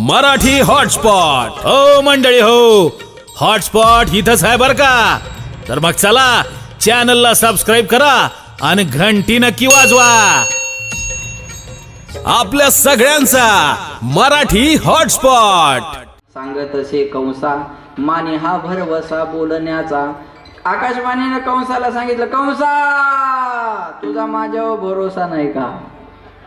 Marathi hotspot हो मंडळी हो, हॉटस्पॉट इथंच आहे बर का. तर मग चला चॅनलला सबस्क्राईब करा आणि घंटी नक्की वाजवा. आपल्या सगळ्यांचा मराठी हॉटस्पॉट. सांगत असे कंसा माने हा भरवसा बोलण्याचा. आकाशवाणीनं कंसाला सांगितलं, कंसा तुझा माझ्यावर भरोसा नाही का?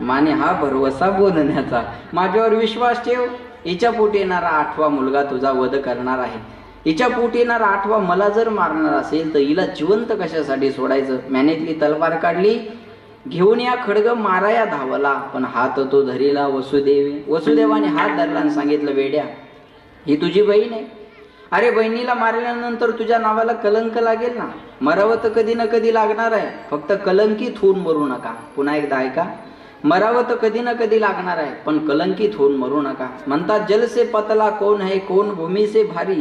माने हा भरवसा बोलण्याचा, माझ्यावर विश्वास ठेव. हिच्या पोटी येणारा 8वा मुलगा तुझा वध करणार आहे. हिच्या पोटी येणारा 8वा मला जर मारणार असेल तर हिला जिवंत कशासाठी सोडायचं? मॅनेतली तलवार काढली, घेऊन या खडग माराया धावला, पण हात तो धरीला वसुदेवाने हात धरला आणि सांगितलं, वेड्या ही तुझी बहीण आहे. अरे बहिणीला मारल्यानंतर तुझ्या नावाला कलंक लागेल ना. मरावं तर कधी ना कधी लागणार आहे, फक्त कलंकित होऊन मरू नका. पुन्हा एकदा ऐका, मरावं तर कधी ना कधी लागणार आहे, पण कलंकित होऊन मरू नका. म्हणतात जल से पतला कौन है, कौन भूमि से भारी,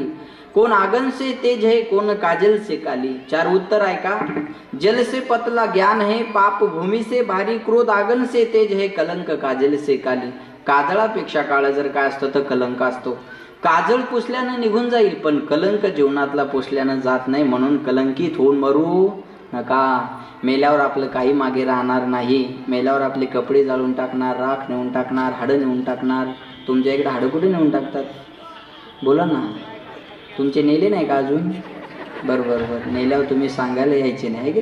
कौन आगन से तेज है, कौन काजल से काली. 4 उत्तर ऐका. जल से पतला ज्ञान है, पाप भूमि से भारी, क्रोध आगन से तेज है, कलंक काजल से काली. काजळापेक्षा काळा जर काय असतं तर कलंक असतो. काजळ पुसल्यानं निघून जाईल, पण कलंक जीवनातला पुसल्यानं जात नाही. म्हणून कलंकित होऊन मरू नका. मेल्यावर आपलं काही मागे राहणार नाही. मेल्यावर आपले कपडे जाळून टाकणार, राख नेऊन टाकणार, हाडं नेऊन टाकणार. तुमच्या इकडे हाडं कुठे नेऊन टाकतात? बोला ना, तुमचे नेले नाही का अजून? बरं नेल्यावर तुम्ही सांगायला यायचे नाही की.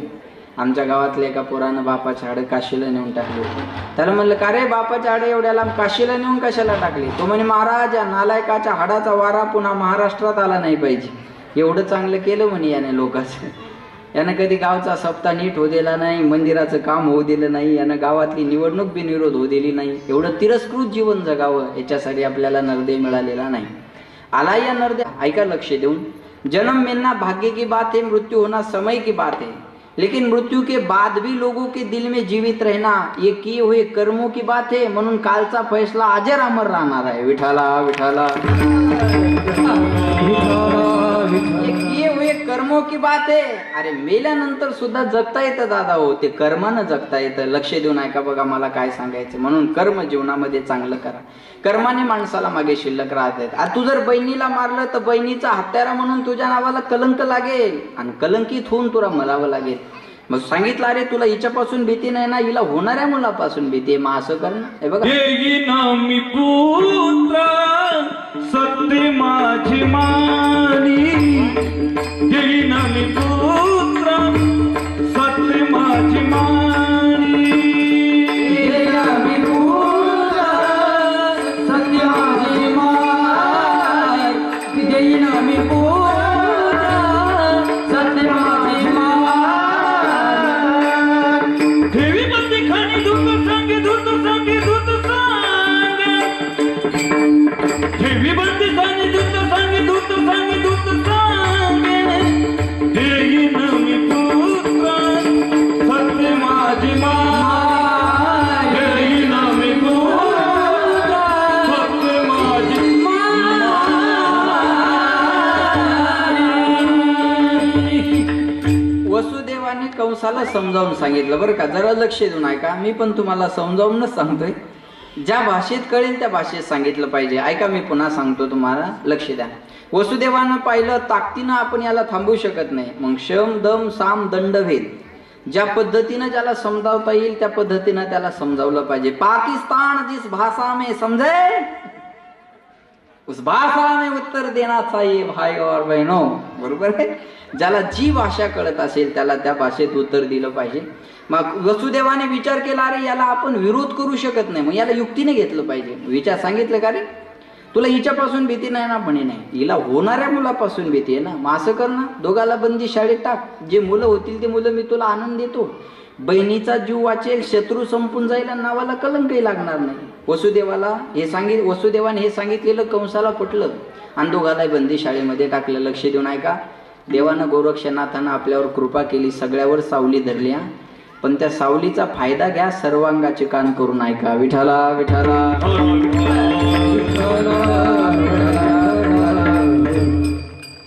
आमच्या गावातल्या एका पोरानं बापाच्या हाडं काशीला नेऊन टाकले. त्याला म्हणलं, का रे बापाच्या हाडं एवढ्या लांब काशीला नेऊन कशाला टाकली? तो म्हणे, महाराज या नालायकाच्या हाडाचा वारा पुन्हा महाराष्ट्रात आला नाही पाहिजे. एवढं चांगलं केलं म्हणे याने लोकांचं. यानं कधी गावचा सप्ताह नीट होऊ दिला नाही, मंदिराचं काम होऊ दिलं नाही, यानं गावातली निवडणूक बिनविरोध होऊ दिली नाही. एवढं तिरस्कृत जीवन जगावं याच्यासाठी आपल्याला नरदे मिळालेला नाही. आला या नरदे, ऐका लक्ष देऊन. जन्म मिलना भाग्य की बात है, मृत्यू होना समय की बात है, लेकिन मृत्यू के बाद भी लोगों के दिल में जीवित रहना ये किए हुए कर्मों की बात है. म्हणून कालचा फैसला अजर अमर राहणार आहे. विठाला विठाला, किए हुए कर्मों की बात है. अरे मेल्यानंतर सुद्धा जगता येतं दादा हो, ते कर्मानं जगता येतं. लक्ष देऊन ऐका बघा मला काय सांगायचं. म्हणून कर्म जीवनामध्ये चांगलं करा. कर्माने माणसाला मागे शिल्लक राहतात. आता तू जर बहिणीला मारलं तर बहिणीचा हत्यारा म्हणून तुझ्या नावाला कलंक लागेल आणि कलंकित होऊन तुला मरावं लागेल. मग सांगितलं, अरे तुला हिच्यापासून भीती नाही ना, हिला होणाऱ्या मुलापासून भीती आहे. मग असं कर ना. हे बघा, मी पुत्र सत्य माझी मानी, येईन मी पुत्र सत्य माझी मानी, येईन मी पुत्र सत्य माझी मानी, येईन मी पुत्र सत्य माझी मानी. ठेवी बंदी खाणी दूध सांगे, दूध सांगे, दूध सांगे. ठेवी बंदी खाणी दूध सांगे, दूध सांगे, दूध सांगे. देईन मी पुत्र सत्य माझी माय, देईन मी पुत्र सत्य माझी माय. वसुदेवाने कंसाला समजावून सांगितलं बरं का. जरा लक्ष देऊन ऐका, मी पण तुम्हाला समजावूनच सांगतोय. ज्या भाषेत कळेल त्या भाषेत सांगितलं पाहिजे. ऐका, मी पुन्हा सांगतो तुम्हाला, लक्ष द्या. वसुदेवानं पाहिलं, ताकदीनं आपण याला थांबवू शकत नाही. मग शम दम साम दंड भेद, ज्या पद्धतीनं ज्याला समजावता येईल त्या पद्धतीनं त्याला समजावलं पाहिजे. पाकिस्तान जिस भाषा में समझे उस भाषा में उत्तर देना चाहिए भाई और बहनों. बरोबर आहे. ज्याला जी भाषा कळत असेल त्याला त्या भाषेत उत्तर दिलं पाहिजे. मग वसुदेवाने विचार केला, अरे याला आपण विरोध करू शकत नाही, मग याला युक्तीने घेतलं पाहिजे. विचार सांगितलं, का रे तुला हिच्यापासून भीती नाही ना? म्हणे नाही, हिला होणाऱ्या मुलापासून भीती आहे ना. मग असं कर ना, दोघाला बंदी शाळेत टाक. जे मुलं होतील ते मुलं मी तुला आनंद देतो. बहिणीचा जीव वाचेल, शत्रू संपून जाईल आणि नावाला कलंकही लागणार नाही. वसुदेवाने हे सांगितलेलं कंसाला पटलं आणि दोघाला बंदी शाळेमध्ये टाकलं. लक्ष देऊन ऐका. देवानं गोरक्षनाथानं आपल्यावर कृपा केली, सगळ्यावर सावली धरली. पण त्या सावलीचा फायदा घ्या, सर्वांगाचे कान करून ऐका. विठाला विठाला.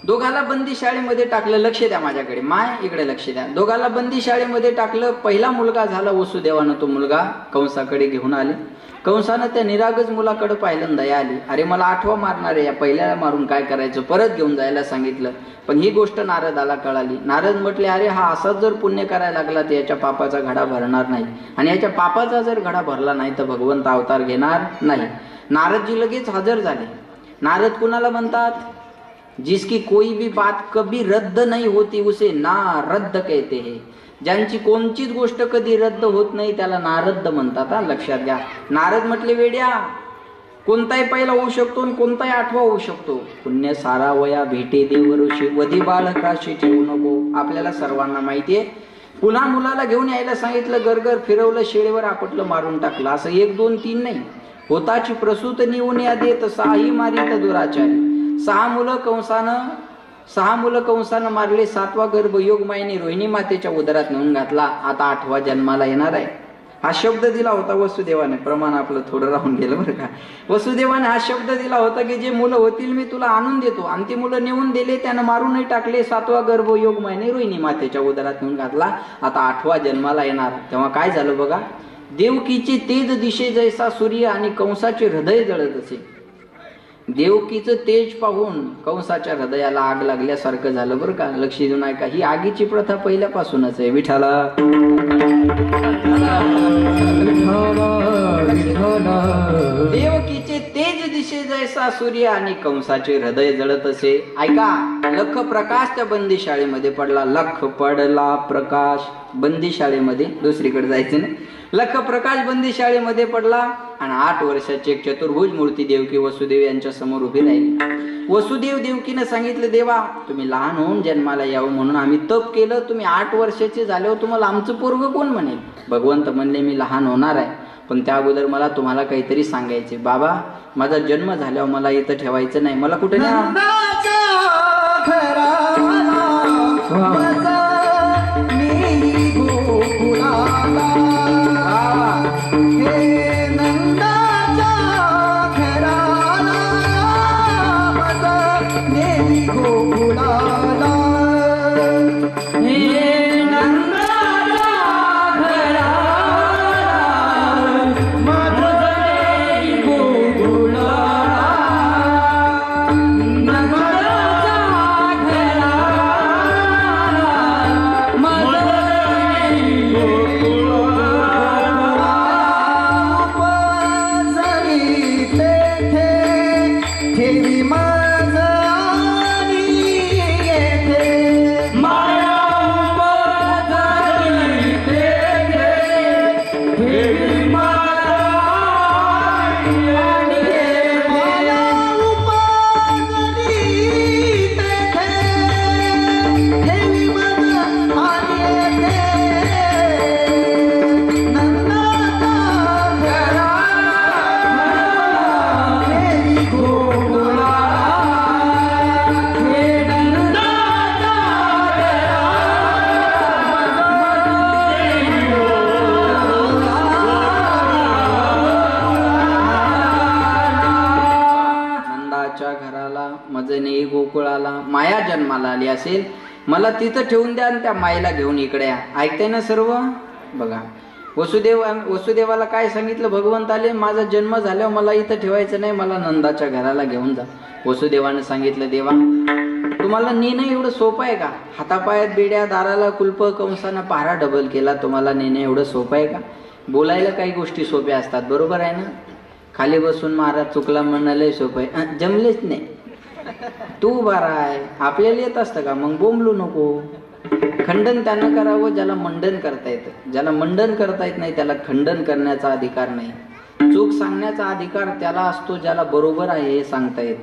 दोघाला बंदी शाळेमध्ये टाकलं. लक्ष द्या माझ्याकडे, माय इकडे लक्ष द्या. दोघाला बंदी शाळेमध्ये टाकलं. पहिला मुलगा झाला वसुदेवानं, तो मुलगा कंसाकडे घेऊन आले. कंसानं त्या निरागस मुलाकडे पाहिलं, दया आली. अरे मला आठवा मारणार आहे, या पहिल्याला मारून काय करायचं, परत घेऊन जायला सांगितलं. पण ही गोष्ट नारदाला कळाली. नारद म्हटले, अरे हा असाच जर पुण्य करायला लागला तर याच्या पापाचा घडा भरणार नाही, आणि याच्या पापाचा जर घडा भरला नाही तर भगवंत अवतार घेणार नाही. नारदजी लगेच हजर झाले. नारद कुणाला म्हणतात? जिसकी कोई भी बात कभी रद्द नहीं होती उसे नारद कहते हैं. ज्यांची कोणतीच गोष्ट कधी रद्द होत नाही त्याला नारद म्हणतात. लक्षात घ्या. नारद म्हटले, वेड्या, कोणताही पहिला होऊ शकतो आणि कोणताही आठवा होऊ शकतो. पुण्य सारावया भेटे देवऋषी, वधी बाळकाशी ठेवू नको. आपल्याला सर्वांना माहितीये. पुन्हा मुलाला घेऊन यायला सांगितलं, गरगर फिरवलं, शेळीवर आपटलं, मारून टाकलं. असं 1 2 3 नाही. होताची प्रसूत निवून या देत, साही मारित दुराचारी. 6 मुलं कंसानं मारले. 7वा गर्भ योगमायेने रोहिणी मातेच्या उदरात नेऊन घातला. आता 8वा जन्माला येणार आहे. हा शब्द दिला होता वसुदेवाने. प्रमाण आपलं थोडं राहून गेलं बरं का. वसुदेवाने हा शब्द दिला होता की जे मुलं होतील मी तुला आणून देतो, आणि ती मुलं नेऊन दिले, त्यानं मारूनही टाकले. 7वा गर्भ योगमायेने रोहिणी मातेच्या उदरात नेऊन घातला. आता 8वा जन्माला येणार. तेव्हा काय झालं बघा. देवकीचे तेज दिशे जैसा सूर्य आणि कंसाचे हृदय जळत असे. देवकीचं तेज पाहून कंसाच्या हृदयाला आग लागल्यासारखं झालं बरं का. लक्ष देऊ नका, ही आगीची प्रथा पहिल्यापासूनच आहे. विठाला देवकीचे तेज दिशे जैसा सूर्य आणि कंसाचे हृदय जळत असे. ऐका, लख प्रकाश त्या बंदीशाळेमध्ये पडला. लख पडला प्रकाश बंदीशाळेमध्ये, दुसरीकडे जायचं नाही. लख प्रकाश बंदीशाळेमध्ये पडला आणि 8 वर्षाची एक चतुर्भुज मूर्ती देवकी वसुदेव यांच्या समोर उभी राहिली. वसुदेव देवकीनं सांगितलं, देवा तुम्ही लहान होऊन जन्माला यावं म्हणून आम्ही तप केलं. तुम्ही 8 वर्षाचे झाल्यावर तुम्हाला आमचं पोरग कोण म्हणेल? भगवंत म्हणले, मी लहान होणार आहे, पण त्या अगोदर मला तुम्हाला काहीतरी सांगायचे. बाबा, माझा जन्म झाल्यावर मला इथं ठेवायचं नाही. मला कुठे न्या. मजने गोकुळाला माया जन्माला आली असेल. मला तिथं ठेवून द्या आणि त्या मायेला घेऊन इकडे या. ऐकताय ना सर्व? बघा, वसुदेवाला काय सांगितलं भगवंताले, माझा जन्म झाल्यावर मला इथं ठेवायचं नाही, मला नंदाच्या घराला घेऊन जा. वसुदेवाने सांगितलं, देवा तुम्हाला नेणं एवढं सोपं आहे का? हातापायात बेड्या, दाराला कुलप, कंसानं पारा डबल केला, तुम्हाला नेणं एवढं सोपं आहे का? बोलायला काही गोष्टी सोप्या असतात, बरोबर आहे ना? खाली बसून महाराज चुकला म्हणायला सोपं आहे, जमलेच नाही. तू बारा आहे, आपल्याला येत असतं का? मग बोंबलू नको. खंडन त्यानं करावं ज्याला मंडन करता येतं. ज्याला मंडन करता येत नाही त्याला खंडन करण्याचा अधिकार नाही. चूक सांगण्याचा अधिकार त्याला असतो ज्याला बरोबर आहे हे सांगता येत.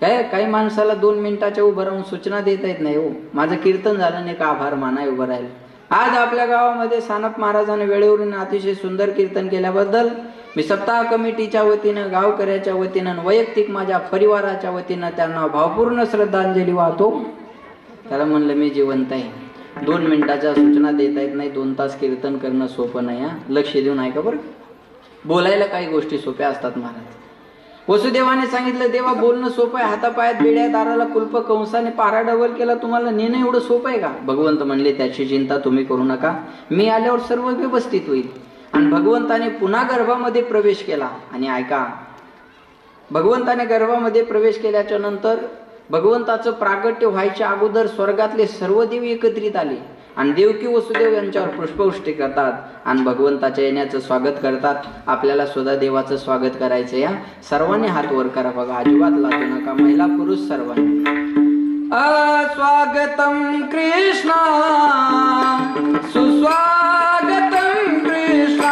काय काही माणसाला 2 मिनिटाच्या उभं राहून सूचना देता येत नाही. हो, माझं कीर्तन झालं नाही का आभार मानाय उभं राहील. आज आपल्या गावामध्ये सानप महाराजांनी वेळेवरून अतिशय सुंदर कीर्तन केल्याबद्दल मी सप्ताह कमिटीच्या वतीनं, गावकऱ्याच्या वतीनं, वैयक्तिक माझ्या परिवाराच्या वतीनं त्यांना भावपूर्ण श्रद्धांजली वाहतो. त्याला म्हणलं मी जिवंत आहे. 2 मिनिटाच्या सूचना देता येत नाही, 2 तास कीर्तन करणं सोपं नाही. लक्ष देऊन ऐका बरं. बोलायला काही गोष्टी सोप्या असतात महाराज. वसुदेवाने सांगितलं, देवा बोलणं सोपं आहे, हातापायात बेड्या, दाराला कुलप, कंसाने पारा डबल केला, तुम्हाला नेणं एवढं सोपं आहे का? भगवंत म्हणले, त्याची चिंता तुम्ही करू नका, मी आल्यावर सर्व व्यवस्थित होईल. आणि भगवंताने पुन्हा गर्भामध्ये प्रवेश केला. आणि ऐका, भगवंताने गर्भामध्ये प्रवेश केल्याच्या नंतर भगवंताचं प्रागट्य व्हायच्या अगोदर स्वर्गातले सर्व देव एकत्रित आले आणि देवकी वसुदेव यांच्यावर पुष्पवृष्टी करतात आणि भगवंताच्या येण्याचं स्वागत करतात. आपल्याला सुद्धा देवाचं स्वागत करायचं. या सर्वांनी हात वर करा बघा, अजिबात लाजू नका, महिला पुरुष सर्वांनी. स्वागतम कृष्ण सुस्वागतम कृष्ण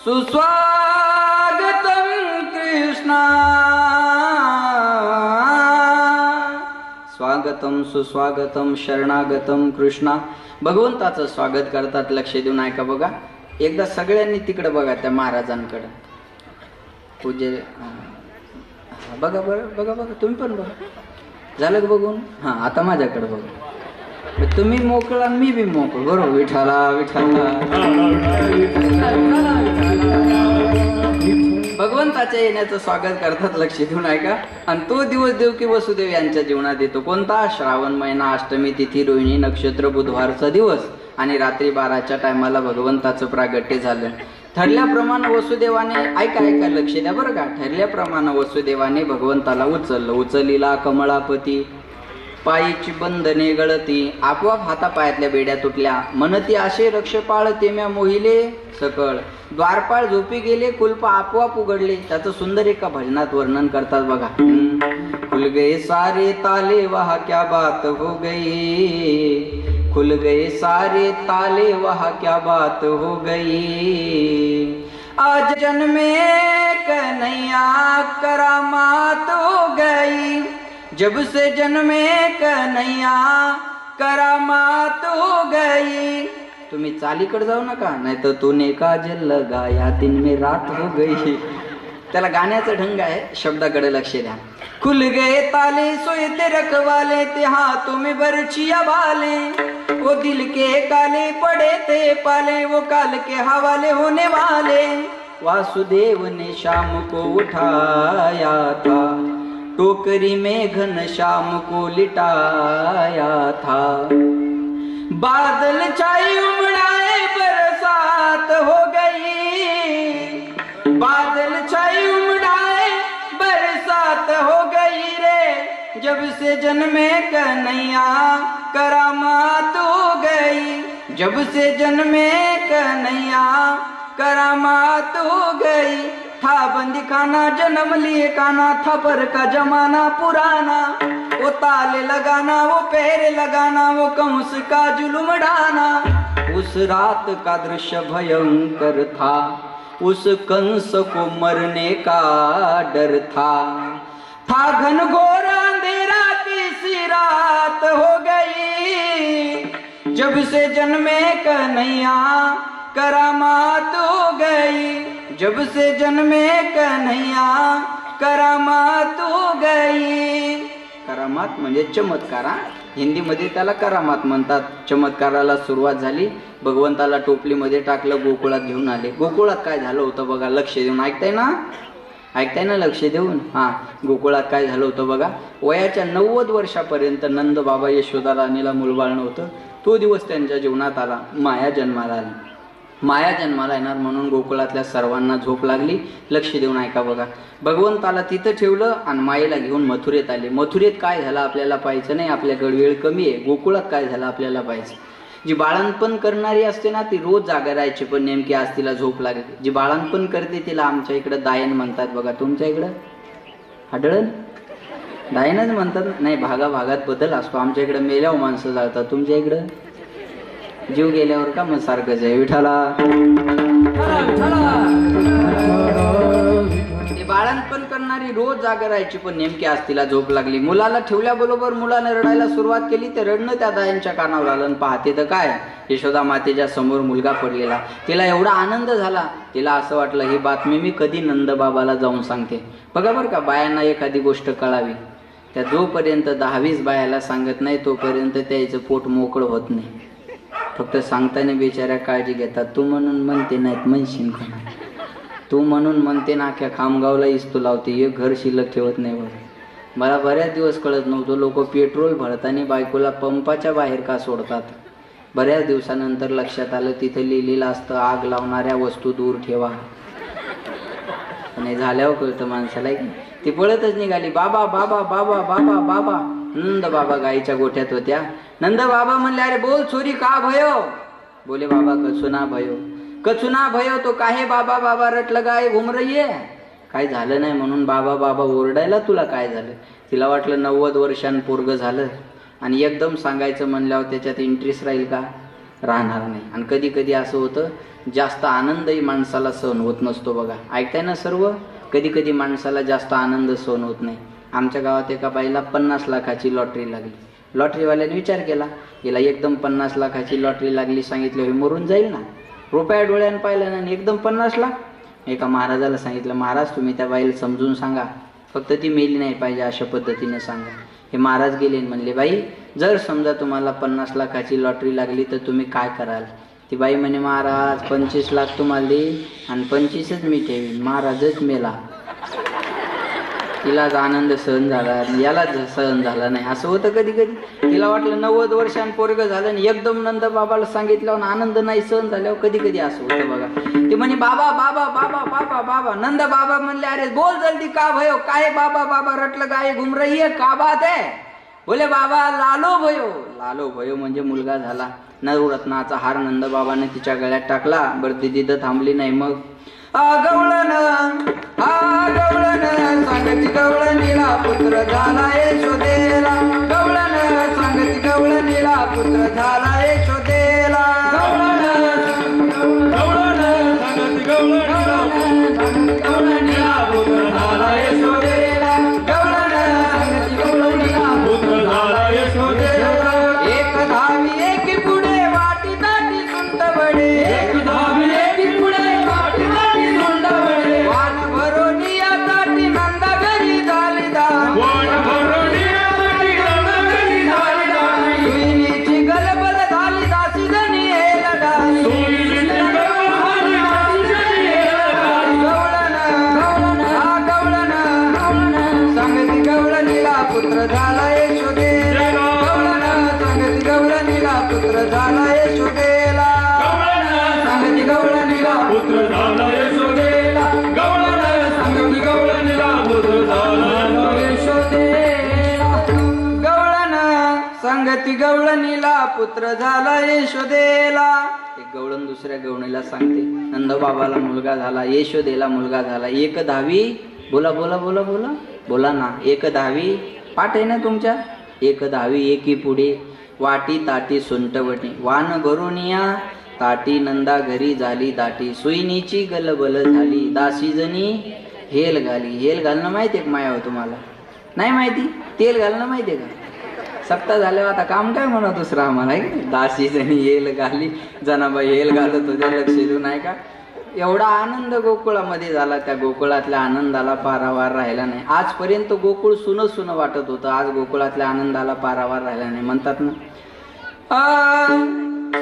सुस्वागतम कृष्ण. स्वागतम सुस्वागतम शरणागतम कृष्णा. भगवंताचं स्वागत करतात. लक्ष देऊन ऐका बघा, एकदा सगळ्यांनी तिकडे बघा त्या महाराजांकडे. पूज्य बघा बरं, बघा बघा, तुम्ही पण बघा. झालं का बघून? हां, आता माझ्याकडे बघा. तुम्ही मोकळा मी बी मोकळ. बरोबर, विठाला विठाला. भगवंताच्या येण्याचं स्वागत करतात. लक्ष देऊन ऐका. आणि तो दिवस देवकी वसुदेव यांच्या जीवनात येतो. कोणता? श्रावण महिना, अष्टमी तिथी, रोहिणी नक्षत्र, बुधवारचा दिवस. आणि रात्री 12च्या टायमाला भगवंताचं प्रागट्य झालं. ठरल्याप्रमाणे वसुदेवाने, ऐका ऐका लक्ष द्या बरं का, ठरल्याप्रमाणे वसुदेवाने भगवंताला उचललं. उचलीला कमळापती, पायीची बंधने गळती, आपोआप हातापायातल्या बेड्या तुटल्या. म्हणती असे रक्ष पाळते म्या मोहिले सकळ. द्वारपाळ झोपी गेले, कुलप आपोआप उघडले. त्याचं सुंदर एका भजनात वर्णन करतात बघा. खुल गए सारे ताले वहा क्या बात हो गई, खुल गए सारे ताले वहा क्या बात हो गई. आज जन्मे कन्हैया करामात हो गई, जब से जन्मे कन्हैया करामात हो गई. तुम्ही चालीकडे जाऊ नका, नाही तर तूने काजल लगाया दिन में रात हो गई. त्याला गाण्याचा ढंग आहे, शब्दाकडे लक्ष द्या. खुल गए ताले सोए रखवाले, ते हाथों में बरछिया भाले. वो दिल के काले पड़े थे पाले, वो काल के हवाले होने वाले. वासुदेव ने शाम को उठाया था, टोकरी में घनश्याम को लिटाया था. बादल छाए उमड़ाए बरसात हो गई, बादल छाए उमड़ाए बरसात हो गई रे. जब से जन्मे कन्हैया करामात हो गई, जब से जन्मे कन्हैया करामात हो गई. था बंदी खाना जन्म लिए काना, था पर का जमाना पुराना. वो ताले लगाना, वो पैर लगाना, वो कंस का जुल्म ढाना. उस रात का दृश्य भयंकर था, उस कंस को मरने का डर था. घनघोर अंधेरा की रात हो गई, जब से जन्मे कन्हैया करामात हो गई, जब से जन्मे कन्हैया करामात हो गई. करामात म्हणजे चमत्कार. हिंदीमध्ये त्याला करामात म्हणतात. चमत्काराला सुरुवात झाली, भगवंताला टोपलीमध्ये टाकलं, गोकुळात घेऊन आले. गोकुळात काय झालं होतं बघा, लक्ष देऊन ऐकताय ना लक्ष देऊन. गोकुळात काय झालं होतं बघा. वयाच्या 90 वर्षापर्यंत नंद बाबा यशोदा राणीला मूलबाळ नव्हतं. तो दिवस त्यांच्या जीवनात आला. माया जन्माला आली. माया जन्माला येणार म्हणून गोकुळातल्या सर्वांना झोप लागली. लक्ष देऊन ऐका बघा. भगवंताला तिथं ठेवलं आणि मायेला घेऊन मथुरेत आले. मथुरेत काय झालं आपल्याला पाहायचं नाही, आपल्याकडे वेळ कमी आहे. गोकुळात काय झालं आपल्याला पाहायचं. जी बाळणपण करणारी असते ना ती रोज जागा राहायची, पण नेमकी आज तिला झोप लागली. जी बाळणपण करते तिला आमच्या इकडं दायन म्हणतात बघा. तुमच्या इकडं आढळण दायनच म्हणतात. नाही, भागाभागात बदल असतो. आमच्या इकडं मेल्यावर माणसं जातात, तुमच्या इकडं जीव गेल्यावर का मग सारखंच आहे. विठाला ते बाळणपण करणारी रोज जागा राहायची, पण नेमकी आज तिला झोप लागली. मुलाला ठेवल्याबरोबर मुलाने रडायला सुरुवात केली. ते रडणं त्या दायांच्या कानावर आलं आणि पाहते तर काय, यशोदा मातेच्या समोर मुलगा पडलेला. तिला एवढा आनंद झाला, तिला असं वाटलं ही बातमी मी कधी नंदबाबाला जाऊन सांगते. बघा बरं का, बायांना एखादी गोष्ट कळावी त्या जोपर्यंत 10-20 बायाला सांगत नाही तोपर्यंत त्याचं पोट मोकळं होत नाही. फक्त सांगताना बिचाऱ्या काळजी घेतात. तू म्हणून म्हणते नाहीत म्हणशील कोणा, तू म्हणून म्हणते ना अख्ख्या खामगावला इस्तू लावते, एक घर शिल्लक ठेवत नाही. बरं, मला बऱ्याच दिवस कळत नव्हतं लोक पेट्रोल भरताना बायकोला पंपाच्या बाहेर का सोडतात. बऱ्याच दिवसानंतर लक्षात आलं तिथं लिहिलेलं असतं आग लावणाऱ्या वस्तू दूर ठेवा. आणि झाल्यावर कळतं माणसाला की ती पळतच निघाली. बाबा बाबा बाबा बाबा बाबा. नंद बाबा गाईच्या गोठ्यात होत्या. नंद बाबा म्हणले अरे बोल छोरी का भयो. बोले बाबा कचुना भयो. कचुना भयो तो काहे बाबा बाबा रटलं गाय घुम रही है. काय झालं नाही म्हणून बाबा बाबा ओरडायला तुला काय झालं. तिला वाटलं 90 वर्षांनी पोरग झालं आणि एकदम सांगायचं म्हणल्यावर त्याच्यात इंटरेस्ट राहील का, राहणार नाही. आणि कधी कधी असं होतं जास्त आनंदही माणसाला सहन होत नसतो बघा. ऐकताय ना सर्व. कधी कधी माणसाला जास्त आनंद सहन होत नाही. आमच्या गावात एका बाईला 50 लाखाची लॉटरी लागली. लॉटरीवाल्याने विचार केला हिला एकदम 50 लाखाची लॉटरी लागली, सांगितलं हे मरून जाईल ना. रुपया डोळ्यानं पाहिलं ना एकदम 50 लाख. एका महाराजाला सांगितलं महाराज तुम्ही त्या बाईला समजून सांगा, फक्त ती मेली नाही पाहिजे अशा पद्धतीने सांगा. हे महाराज गेले म्हणले बाई जर समजा तुम्हाला 50 लाखाची लॉटरी लागली तर तुम्ही काय कराल. ती बाई म्हणे महाराज 25 लाख तुम्हाला देईल आणि 25च मी ठेवीन. महाराजच मेला. तिलाच आनंद सहन झाला, यालाच सहन झाला नाही. असं होतं कधी कधी. तिला वाटलं 90 वर्षांनी पोरग झालं आणि एकदम नंद बाबाला सांगितलं आनंद नाही सहन झाल्यावर कधी कधी असं होतं बघा. ते म्हणे बाबा बाबा बाबा बाबा बाबा. नंद बाबा म्हणले अरे बोल जल्दी का भयो. काय बाबा बाबा रटलं गाय घुम रही है का बात है. बोले बाबा लालो भयो. लालो भयो म्हणजे मुलगा झाला. नवरत्नाचा हार नंद बाबाने तिच्या गळ्यात टाकला. बरं ती तिथं थांबली नाही. मग गवळण सांगती गवळणीला पुत्र झाला यशोदेला. गवळण सांगती गवळणीला पुत्र झाला यशोदेला. गवळणीला पुत्र झाला यशोदेला. गवळण सांगती गवळणीला पुत्र झाला यशोदेला. एक धावी एक पुढे वाटी ताटी सुंट बडे. एक धावी एक पुढे वाटी ताटी सुंट बडे. वाण भरोनिया ताटी नंदा घरी झाली दान. वाण भरोनिया ताटी नंदा घरी झाली दान. सुईनीची गलबल झाली दासी जणी हे लढाई. सुईनीची गलबल झाली दासी जणी हे लढाई. गवळण गवळण सांगती गवळणीला पुत्र झाला यशोदेला. गवळण सांगती गवळणीला पुत्र झाला यशोदेला. सांगती गवळणीला पुत्र झाला यशोदेला. गवळण सांगती गवळणीला पुत्र झाला यशोदेला. गवळण सांगती गवळणीला पुत्र झाला यशोदेला. एक गवळण दुसऱ्या गवळणीला सांगते नंदबाबाला मुलगा झाला, यशोदेला मुलगा झाला. एक धावी. बोला बोला बोला बोला बोला ना. एक धावी पाठ आहे ना तुमच्या. एक धावी एकी पुढे वाटी ताटी सुंटवटी. वान भरुनिया ताटी नंदा घरी झाली दाटी. सुईनीची गलबल झाली दासी जणी हेल घाली. हेल घालणं माहितीये का माया तुम्हाला. नाही माहिती. तेल घालणं माहितीये का. सप्ताह झाल्यावर आता काम काय म्हणा दुसरं आम्हाला आहे. दासी जणी हेल घाली. जनाबाई हेल घालत होते लक्ष देऊ नाही का. एवढा आनंद गोकुळामध्ये झाला, त्या गोकुळातल्या आनंदाला पारावार राहिला नाही. आजपर्यंत गोकुळ सुनं सुनं वाटत होतं, आज गोकुळातल्या आनंदाला पारावार राहिला नाही. म्हणतात ना,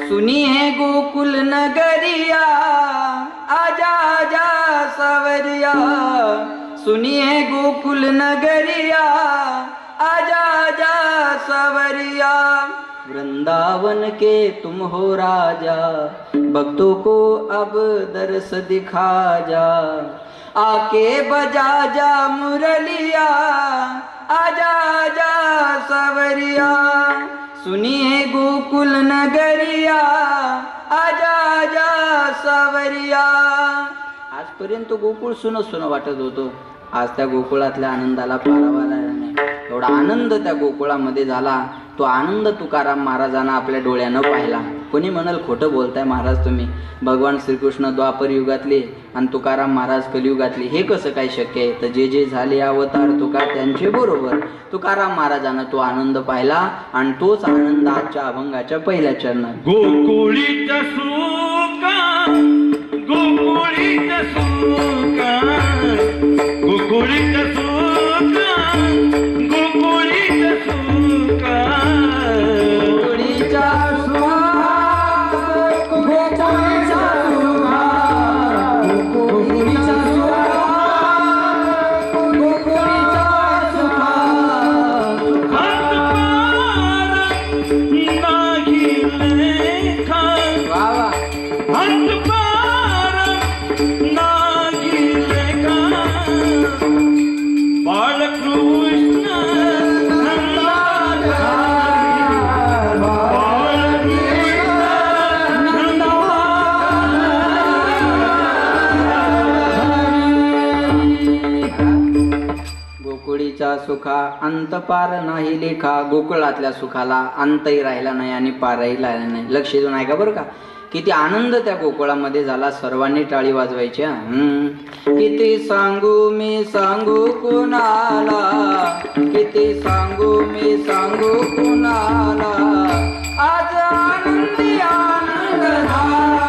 सुनी है गोकुल नगरिया, आजा आजा सावरिया. सुनी है गोकुल नगरिया, आजा आजा सावरिया. वृंदावन के तुम हो राजा, भक्तों को अब दर्श दिखा जा. आके बजा जा मुरलिया, आजा आजा सावरिया. सुनिए गोकुल नगरिया, आजा आजा सावरिया. आजपर्यंत गोकुळ सुनं सुनं वाटत होतं, आज त्या गोकुळातल्या आनंदाला पारावार राहिला नाही. एवढा आनंद त्या गोकुळामध्ये झाला. तो आनंद तुकाराम महाराजांना आपल्या डोळ्यानं पाहिला. कोणी म्हणाल खोटं बोलताय महाराज तुम्ही, भगवान श्रीकृष्ण द्वापर युगातले आणि तुकाराम महाराज कलियुगातले, हे कसं काय शक्य आहे? तर जे जे झाले अवतार तुका त्यांचे बरोबर. तुकाराम महाराजांना तो आनंद पाहिला आणि तोच आनंद आजच्या अभंगाच्या पहिल्या चरणात. गोकुळीच्या सुका, गोकुळीच्या सुका, गोकुळीच्या सुका, गोकुळीच्या सुका. गोकुळीच्या सुखा, गोकुळीच्या सुखा, गोकुळीच्या सुखा, गोकुळीच्या सुखा. वा वा. गोकुळीच्या सुखा अंत पार नाही लेखा. गोकुळातल्या सुखाला अंतही राहिला नाही आणि पारही राहिला नाही. लक्ष देऊन ऐका बरं का, किती आनंद त्या गोकुळामध्ये झाला. सर्वांनी टाळी वाजवायची. किती सांगू मी सांगू कुणाला, किती सांगू मी सांगू कुणाला. आज आनंदी आनंद झाला,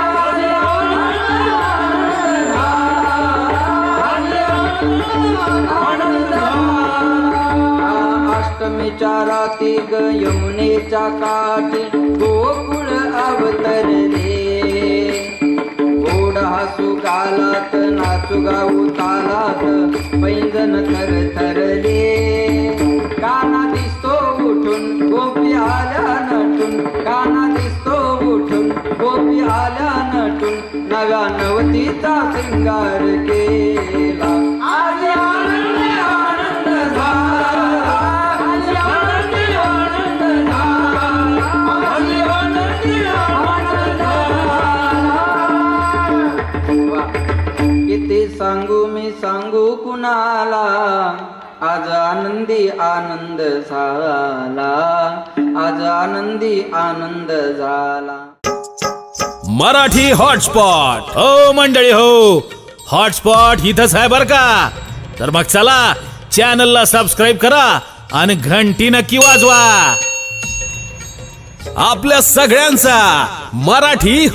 आज आनंद झाला. अष्टमीच्या राती ग यमुनेच्या काठी गोकुळ अवतरले. गोड हसू गालात नाचू गाऊ तालात पैंजन थरथरले. काना दिसतो उठून गोपी आल्या नटून, काना दिसतो उठून गोपी आल्या नटून. नव्या नवतीचा शृंगार केला. आज आनंदी आनंद झाला, आज आनंदी आनंद झाला, आज आनंदी आनंद झाला. वा. किती सांगू मी सांगू कुणाला, आज आनंदी आनंद झाला, आज आनंदी आनंद झाला. मराठी हॉटस्पॉट. हो मंडळी हो, हॉटस्पॉट इथंच आहे बर का. तर मग चला चॅनलला सबस्क्राईब करा आणि घंटी नक्की वाजवा. आपल्या सगळ्यांचा मराठी